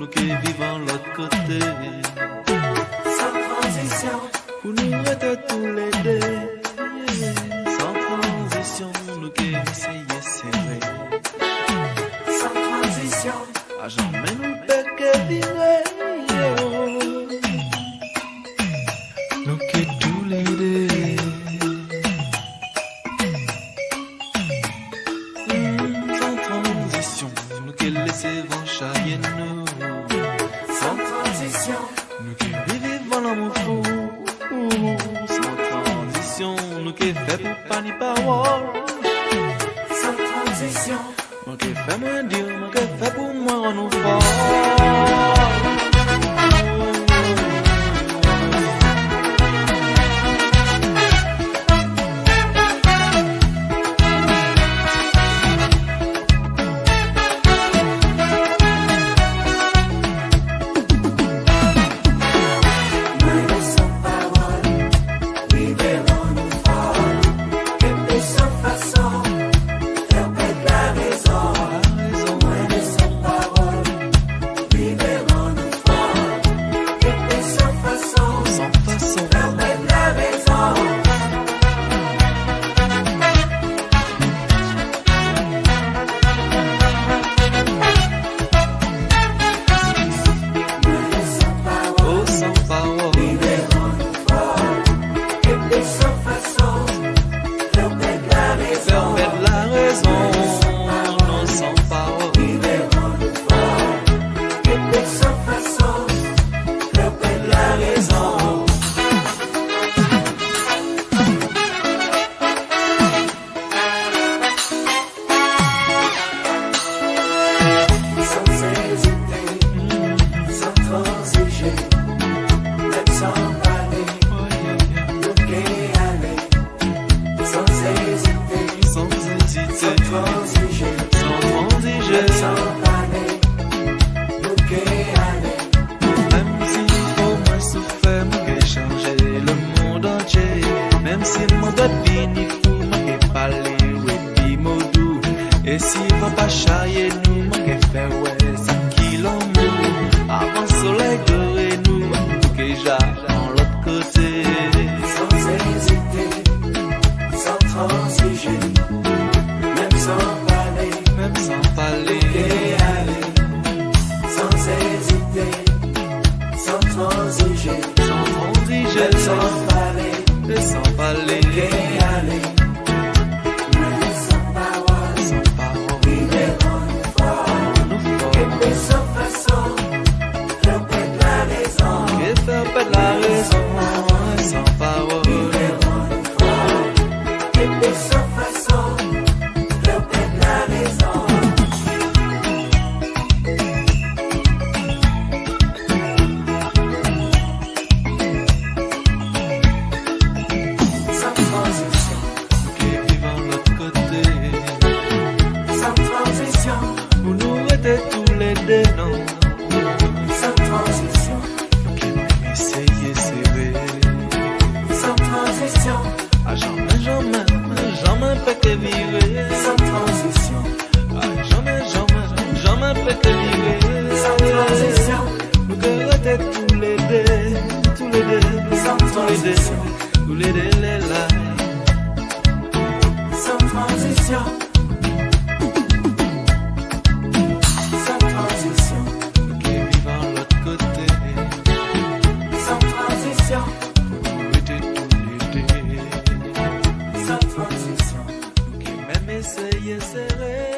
nous qui vivons l'autre côté. Sans transition, Pour nous être tous les deux. Sans transition, nous qui essayons serrer. sans transition, À jamais nous peut que virer. Nous qui tous les deux. Sans transition, nous qui laissons chailler nous. sans transition, Nous qui vivons l'amour fou. Sans transition, nous qui fait pour pas ni parole. sans transition, Moi qui fait moi dire, moi qui fait pour moi on nous fort. Muere sans parole, vivons-nous fort, que de sans façon, faire perdre la raison. Muere sans parole, vivons-nous fort, que de sans façon, Sans façon, faire perdre la raison. Muere sans parole, oh sans parole. vivons-nous fort, que de sans façon, faire perdre la raison. Faire perdre la raison, non sans parole. Vivons-nous fort, que de sans façon, faire perdre la raison. Sans hésiter, sans transiger, même sans parler, nous qui aller. Sans hésiter, Sans sans hésiter, transiger, sans transiger. même sans parler, nous qui aller. Même s'il faut moi souffrir, moi qui changer le monde entier. Même si le monde est fini, fou, moi qui parler, oui, puis mot doux. Et s'il va pas charrier nous, moi qui faire ouais, 5 kilomètres. Avant le soleil doré nous, nous qui j'arrête l'autre côté. Sans hésiter, sans transiger, même sans parler, Même sans parler, et aller. Sans hésiter, sans transiger, sans transiger, même sans parler, et sans parler, et aller. Même sans parole, sans parole, vivons-nous fort, nous que fort. de sans façon, faire perdre la raison. Et faire perdre la raison, sans parole. Vivons-nous fort, que de sans façon, faire perdre la raison. Sans transition, Qui vivons l'autre côté, sans transition, où nous étions tous les deux, non. sans transition, Qui même essayer serrer, sans transition, à jamais, jamais, jamais peut que vivre. sans transition, À jamais, jamais, jamais peut que vivre. sans transition, Nous que étions tous les deux, tous les deux, sans tous les deux, transition, tous les deux, les là. sans transition, sans transition, Qui vivons l'autre côté, sans transition, nous étions tous les deux. sans transition. Qui même essayer serrer.